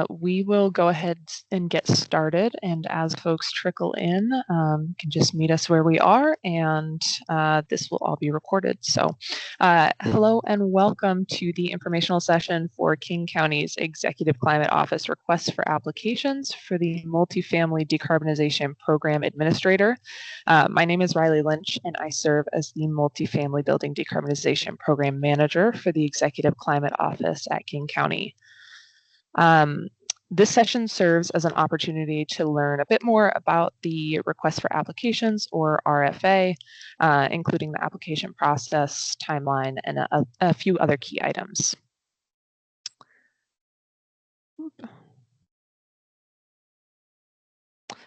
We will go ahead and get started, and as folks trickle in, you can just meet us where we are, and this will all be recorded. So hello and welcome to the informational session for King County's Executive Climate Office requests for applications for the Multifamily Decarbonization Program Administrator. My name is Riley Lynch, and I serve as the Multifamily Building Decarbonization Program Manager for the Executive Climate Office at King County. This session serves as an opportunity to learn a bit more about the request for applications, or RFA, including the application process, timeline, and a few other key items.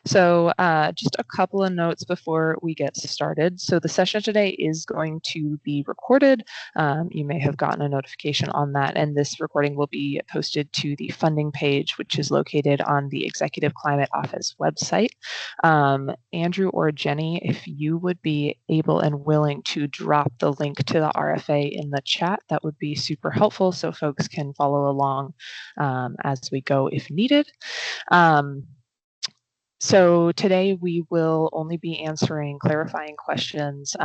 So just a couple of notes before we get started. So the session today is going to be recorded. You may have gotten a notification on that, and this recording will be posted to the funding page, which is located on the Executive Climate Office website. Andrew or Jenny, if you would be able and willing to drop the link to the RFA in the chat, that would be super helpful so folks can follow along as we go if needed. So today we will only be answering clarifying questions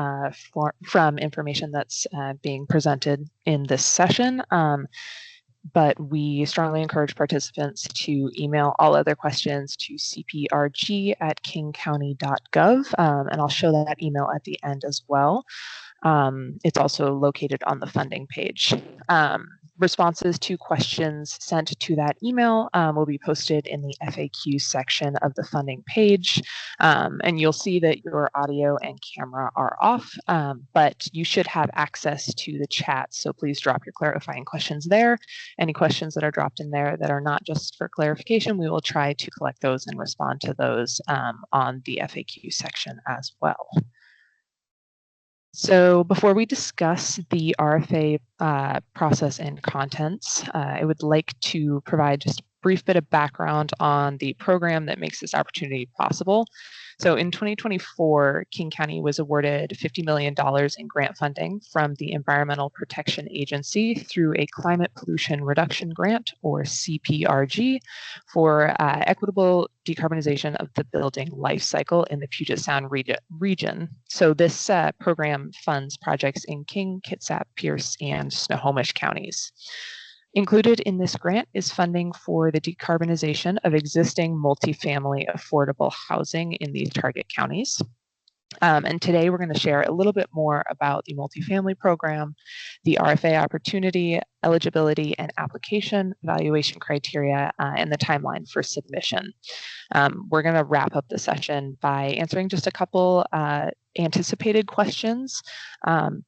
from information that's being presented in this session, but we strongly encourage participants to email all other questions to cprg@kingcounty.gov, and I'll show that email at the end as well. It's also located on the funding page. Responses to questions sent to that email will be posted in the FAQ section of the funding page. And you'll see that your audio and camera are off, but you should have access to the chat. So please drop your clarifying questions there. Any questions that are dropped in there that are not just for clarification, we will try to collect those and respond to those on the FAQ section as well. So before we discuss the RFA process and contents, I would like to provide just a brief bit of background on the program that makes this opportunity possible. So in 2024, King County was awarded $50 million in grant funding from the Environmental Protection Agency through a Climate Pollution Reduction Grant, or CPRG, for equitable decarbonization of the building life cycle in the Puget Sound region. So this program funds projects in King, Kitsap, Pierce, and Snohomish counties. Included in this grant is funding for the decarbonization of existing multifamily affordable housing in these target counties. And today we're going to share a little bit more about the multifamily program, the RFA opportunity, eligibility and application, evaluation criteria, and the timeline for submission. We're going to wrap up the session by answering just a couple anticipated questions,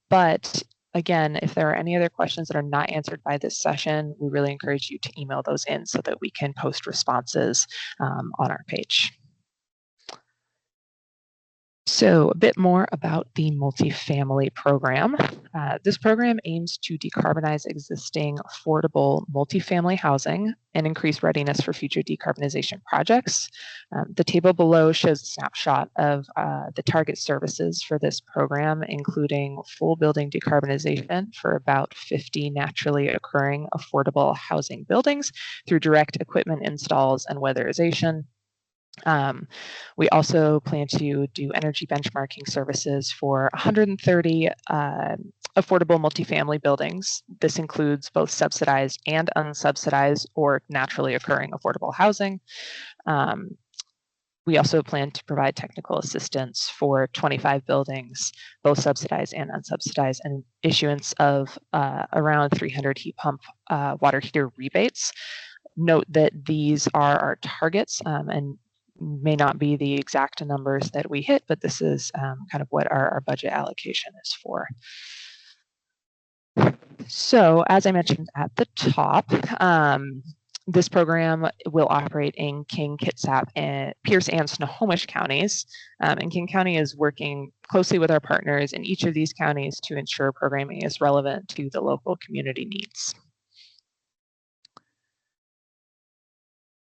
but again, if there are any other questions that are not answered by this session, we really encourage you to email those in so that we can post responses on our page. So a bit more about the multifamily program. This program aims to decarbonize existing affordable multifamily housing and increase readiness for future decarbonization projects. The table below shows a snapshot of the target services for this program, including full building decarbonization for about 50 naturally occurring affordable housing buildings through direct equipment installs and weatherization. We also plan to do energy benchmarking services for 130 affordable multifamily buildings. This includes both subsidized and unsubsidized or naturally occurring affordable housing. We also plan to provide technical assistance for 25 buildings, both subsidized and unsubsidized, and issuance of around 300 heat pump water heater rebates. Note that these are our targets and may not be the exact numbers that we hit, but this is kind of what our budget allocation is for. So as I mentioned at the top, this program will operate in King, Kitsap, and Pierce and Snohomish counties. And King County is working closely with our partners in each of these counties to ensure programming is relevant to the local community needs.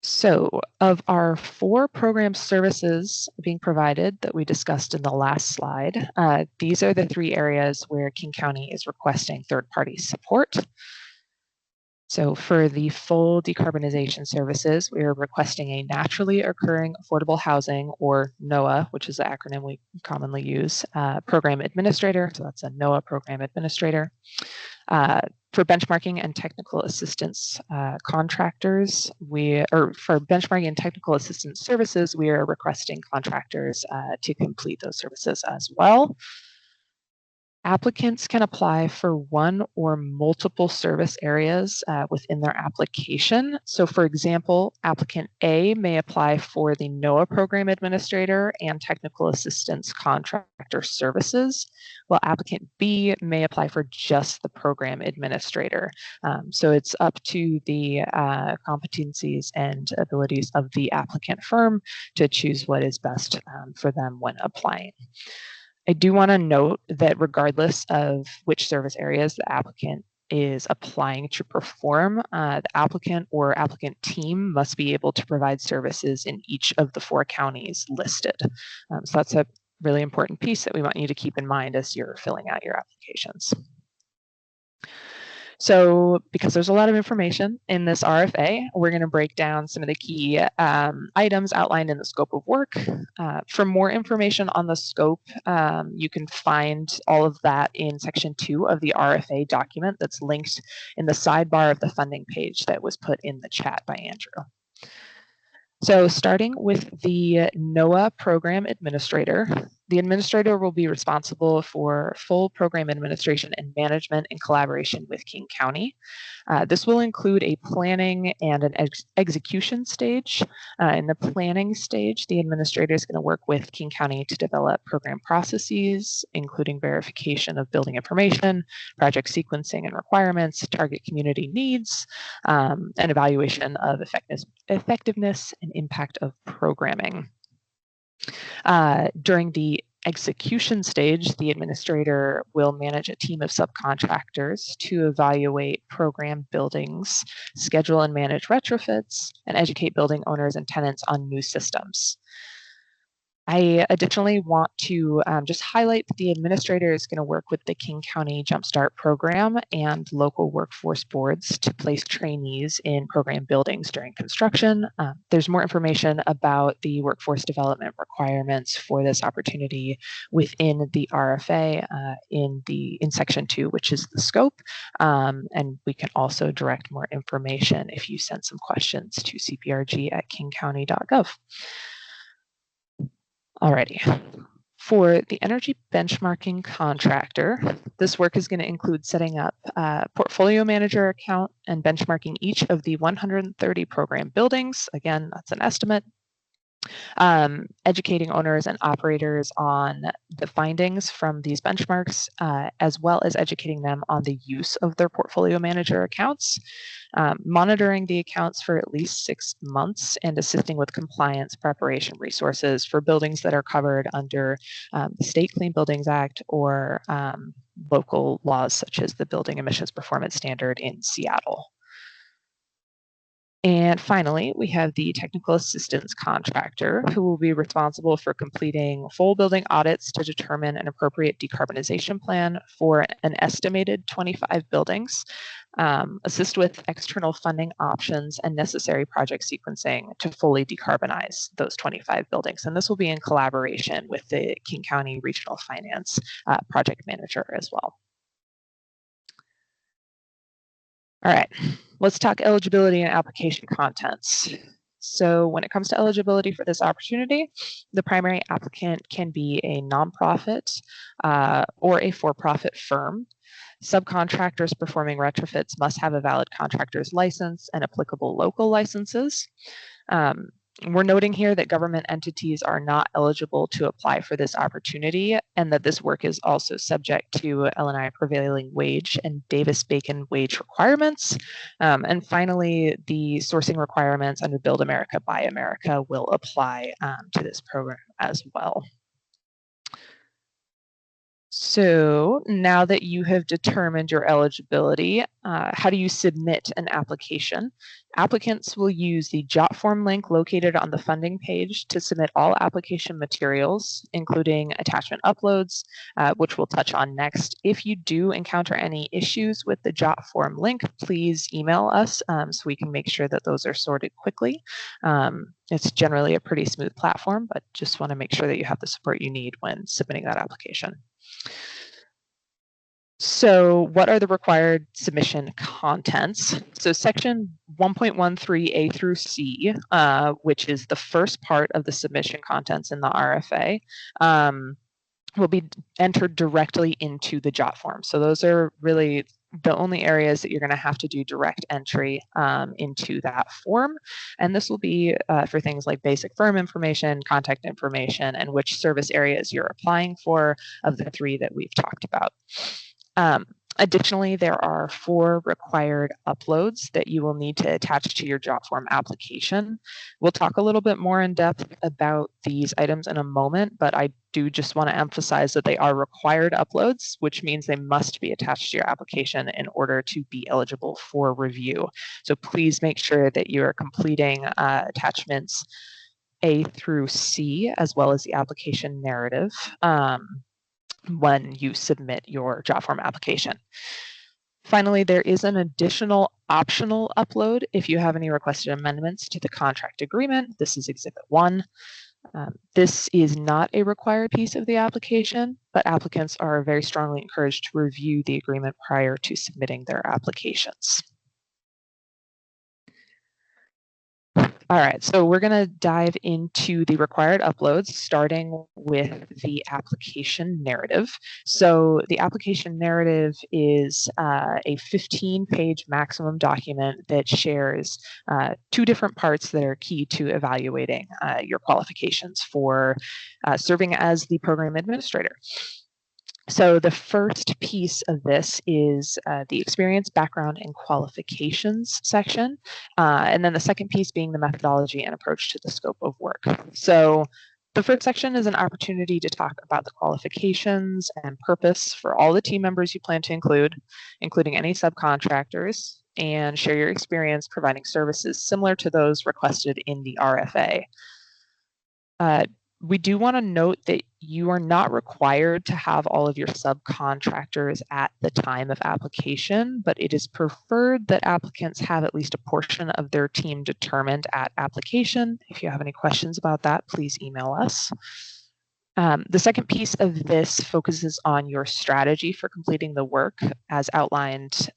So of our 4 program services being provided that we discussed in the last slide, these are the 3 areas where King County is requesting third-party support. So for the full decarbonization services, we are requesting a naturally occurring affordable housing, or NOAA, which is the acronym we commonly use, program administrator. So that's a NOAA program administrator. For benchmarking and technical assistance contractors, for benchmarking and technical assistance services, we are requesting contractors to complete those services as well. Applicants can apply for one or multiple service areas within their application. So for example, applicant A may apply for the NOAA program administrator and technical assistance contractor services, while applicant B may apply for just the program administrator. So it's up to the competencies and abilities of the applicant firm to choose what is best for them when applying. I do want to note that regardless of which service areas the applicant is applying to perform, the applicant or applicant team must be able to provide services in each of the 4 counties listed. So that's a really important piece that we want you to keep in mind as you're filling out your applications. So because there's a lot of information in this RFA, we're going to break down some of the key items outlined in the scope of work. For more information on the scope, you can find all of that in section 2 of the RFA document that's linked in the sidebar of the funding page that was put in the chat by Andrew. So starting with the NOAA program administrator, the administrator will be responsible for full program administration and management in collaboration with King County. This will include a planning and an execution stage. In the planning stage, the administrator is going to work with King County to develop program processes, including verification of building information, project sequencing and requirements, target community needs, and evaluation of effectiveness and impact of programming. During the execution stage, the administrator will manage a team of subcontractors to evaluate program buildings, schedule and manage retrofits, and educate building owners and tenants on new systems. I additionally want to just highlight that the administrator is going to work with the King County Jumpstart program and local workforce boards to place trainees in program buildings during construction. There's more information about the workforce development requirements for this opportunity within the RFA in section 2, which is the scope. And we can also direct more information if you send some questions to cprg@kingcounty.gov. Alrighty. For the energy benchmarking contractor, this work is going to include setting up a portfolio manager account and benchmarking each of the 130 program buildings. Again, that's an estimate. Educating owners and operators on the findings from these benchmarks, as well as educating them on the use of their portfolio manager accounts, monitoring the accounts for at least 6 months, and assisting with compliance preparation resources for buildings that are covered under the State Clean Buildings Act or local laws such as the Building Emissions Performance Standard in Seattle. And finally, we have the technical assistance contractor who will be responsible for completing full building audits to determine an appropriate decarbonization plan for an estimated 25 buildings, assist with external funding options and necessary project sequencing to fully decarbonize those 25 buildings. And this will be in collaboration with the King County Regional Finance project manager as well. All right, let's talk eligibility and application contents. So when it comes to eligibility for this opportunity, the primary applicant can be a nonprofit or a for-profit firm. Subcontractors performing retrofits must have a valid contractor's license and applicable local licenses. We're noting here that government entities are not eligible to apply for this opportunity, and that this work is also subject to L&I prevailing wage and Davis-Bacon wage requirements. And finally, the sourcing requirements under Build America, Buy America will apply to this program as well. So now that you have determined your eligibility, how do you submit an application? Applicants will use the Jot form link located on the funding page to submit all application materials, including attachment uploads, which we'll touch on next. If you do encounter any issues with the Jot form link, please email us so we can make sure that those are sorted quickly. It's generally a pretty smooth platform, but just want to make sure that you have the support you need when submitting that application. So what are the required submission contents? So section 1.13A through C, which is the first part of the submission contents in the RFA, will be entered directly into the Jot form. So those are really the only areas that you're going to have to do direct entry into that form. And this will be for things like basic firm information, contact information, and which service areas you're applying for of the three that we've talked about. Additionally, there are 4 required uploads that you will need to attach to your Jot form application. We'll talk a little bit more in depth about these items in a moment, but I do just want to emphasize that they are required uploads, which means they must be attached to your application in order to be eligible for review. So please make sure that you are completing attachments A through C, as well as the application narrative, when you submit your Jot form application. Finally, there is an additional optional upload if you have any requested amendments to the contract agreement. This is Exhibit 1. This is not a required piece of the application, but applicants are very strongly encouraged to review the agreement prior to submitting their applications. All right, so we're going to dive into the required uploads, starting with the application narrative. So the application narrative is a 15-page maximum document that shares 2 different parts that are key to evaluating your qualifications for serving as the program administrator. So the first piece of this is the experience, background, and qualifications section. And then the second piece being the methodology and approach to the scope of work. So the first section is an opportunity to talk about the qualifications and purpose for all the team members you plan to include, including any subcontractors, and share your experience providing services similar to those requested in the RFA. We do want to note that you are not required to have all of your subcontractors at the time of application, but it is preferred that applicants have at least a portion of their team determined at application. If you have any questions about that, please email us. The second piece of this focuses on your strategy for completing the work as outlined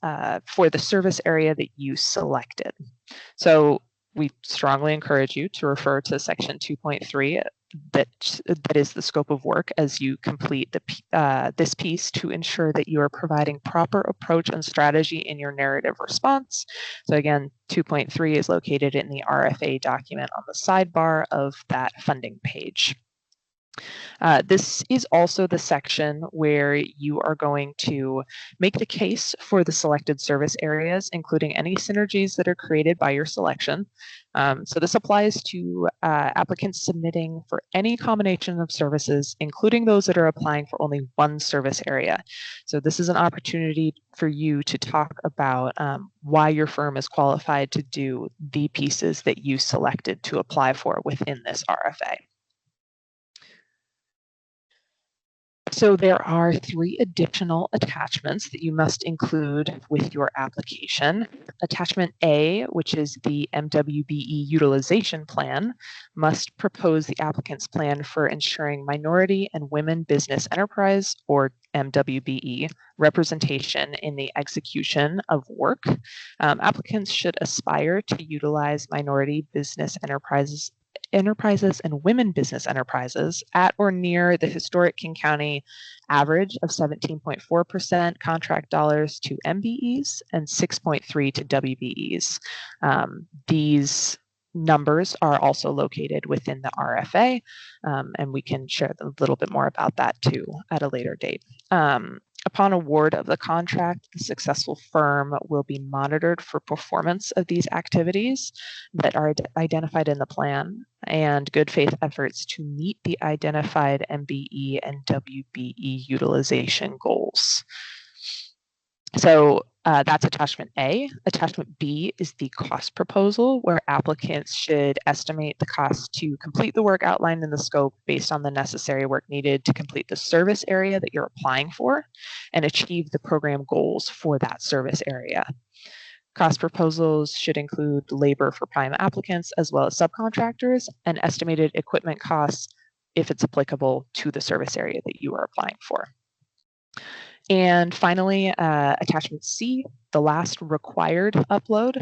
for the service area that you selected. So we strongly encourage you to refer to section 2.3 that is the scope of work as you complete this piece to ensure that you are providing proper approach and strategy in your narrative response. So again, 2.3 is located in the RFA document on the sidebar of that funding page. This is also the section where you are going to make the case for the selected service areas, including any synergies that are created by your selection. So this applies to applicants submitting for any combination of services, including those that are applying for only one service area. So this is an opportunity for you to talk about why your firm is qualified to do the pieces that you selected to apply for within this RFA. So there are 3 additional attachments that you must include with your application. Attachment A, which is the MWBE utilization plan, must propose the applicant's plan for ensuring minority and women business enterprise, or MWBE, representation in the execution of work. Applicants should aspire to utilize minority business enterprises and women business enterprises at or near the historic King County average of 17.4% contract dollars to MBEs and 6.3 to WBEs. These numbers are also located within the RFA, and we can share a little bit more about that too at a later date. Upon award of the contract, the successful firm will be monitored for performance of these activities that are identified in the plan and good faith efforts to meet the identified MBE and WBE utilization goals. So that's attachment A. Attachment B is the cost proposal, where applicants should estimate the cost to complete the work outlined in the scope based on the necessary work needed to complete the service area that you're applying for and achieve the program goals for that service area. Cost proposals should include labor for prime applicants as well as subcontractors and estimated equipment costs if it's applicable to the service area that you are applying for. And finally, attachment C, the last required upload,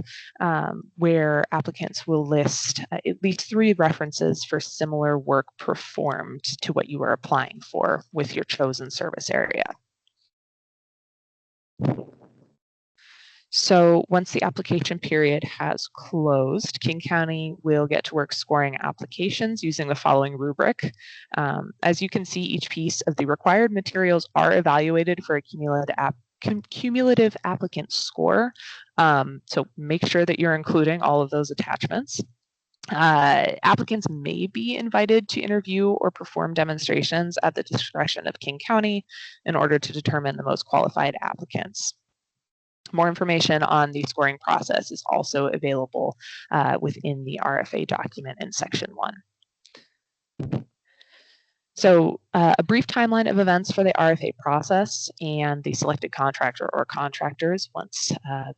where applicants will list at least 3 references for similar work performed to what you are applying for with your chosen service area. So once the application period has closed, King County will get to work scoring applications using the following rubric. As you can see, each piece of the required materials are evaluated for a cumulative applicant score. So make sure that you're including all of those attachments. Applicants may be invited to interview or perform demonstrations at the discretion of King County in order to determine the most qualified applicants. More information on the scoring process is also available within the RFA document in section 1. So a brief timeline of events for the RFA process and the selected contractor or contractors once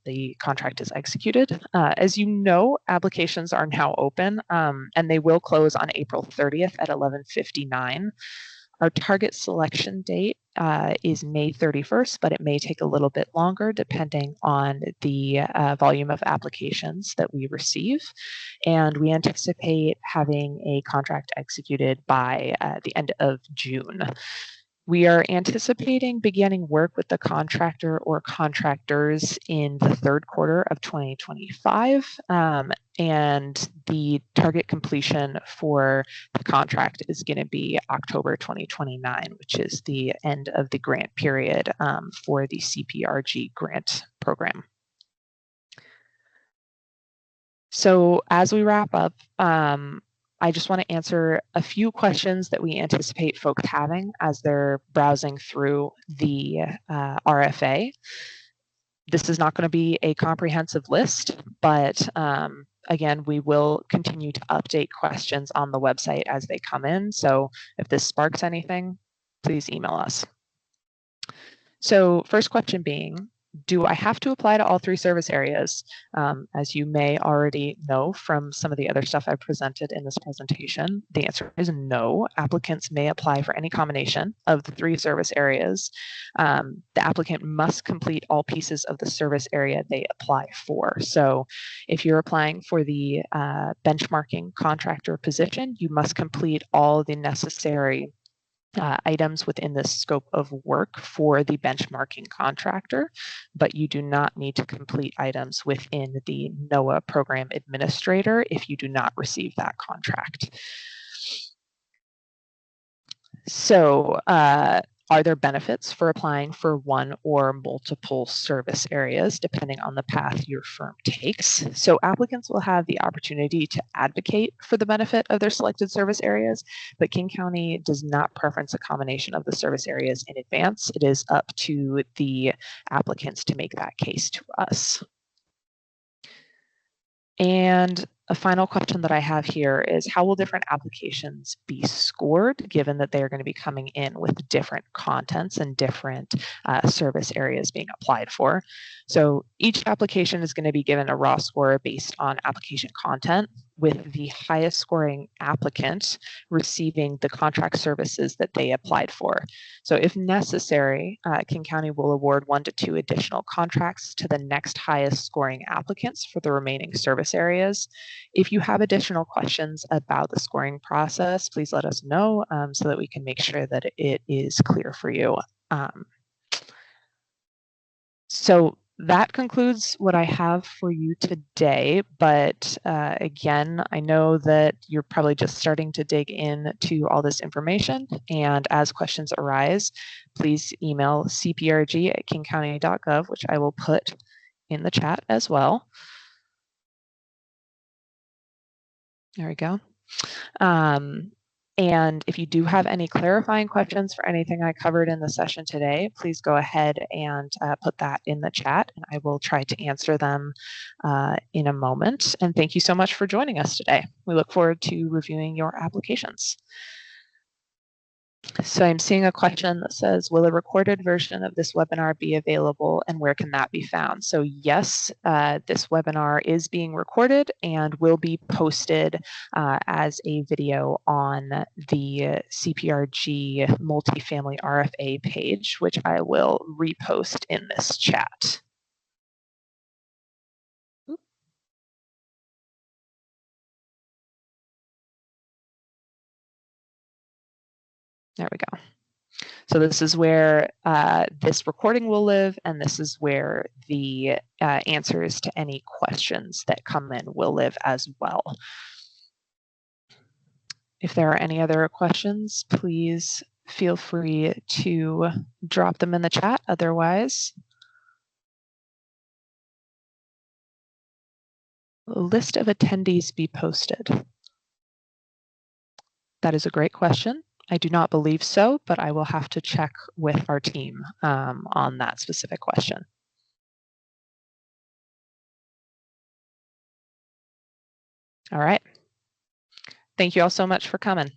the contract is executed. As you know, applications are now open and they will close on April 30th at 11:59. Our target selection date is May 31st, but it may take a little bit longer depending on the volume of applications that we receive. And we anticipate having a contract executed by the end of June. We are anticipating beginning work with the contractor or contractors in the 3rd quarter of 2025, and the target completion for the contract is going to be October 2029, which is the end of the grant period for the CPRG grant program. So as we wrap up, I just want to answer a few questions that we anticipate folks having as they're browsing through the RFA. This is not going to be a comprehensive list, but again, we will continue to update questions on the website as they come in. So if this sparks anything, please email us. So first question being, do I have to apply to all 3 service areas? As you may already know from some of the other stuff I've presented in this presentation, the answer is no. Applicants may apply for any combination of the 3 service areas. The applicant must complete all pieces of the service area they apply for. So if you're applying for the benchmarking contractor position, you must complete all the necessary items within the scope of work for the benchmarking contractor, but you do not need to complete items within the NOAA program administrator if you do not receive that contract. So are there benefits for applying for one or multiple service areas depending on the path your firm takes? So applicants will have the opportunity to advocate for the benefit of their selected service areas, but King County does not preference a combination of the service areas in advance. It is up to the applicants to make that case to us. And a final question that I have here is, how will different applications be scored given that they are going to be coming in with different contents and different service areas being applied for? So each application is going to be given a raw score based on application content, with the highest scoring applicant receiving the contract services that they applied for. So if necessary, King County will award 1 to 2 additional contracts to the next highest scoring applicants for the remaining service areas. If you have additional questions about the scoring process, please let us know so that we can make sure that it is clear for you. So That concludes what I have for you today, but again, I know that you're probably just starting to dig into all this information, and as questions arise, please email cprg@kingcounty.gov, which I will put in the chat as well. There we go. And if you do have any clarifying questions for anything I covered in the session today, please go ahead and put that in the chat, and I will try to answer them in a moment. And thank you so much for joining us today. We look forward to reviewing your applications. So I'm seeing a question that says, will a recorded version of this webinar be available and where can that be found? So yes, this webinar is being recorded and will be posted as a video on the CPRG Multifamily RFA page, which I will repost in this chat. There we go. So this is where this recording will live, and this is where the answers to any questions that come in will live as well. If there are any other questions, please feel free to drop them in the chat. Otherwise, list of attendees be posted. That is a great question. I do not believe so, but I will have to check with our team on that specific question. All right. Thank you all so much for coming.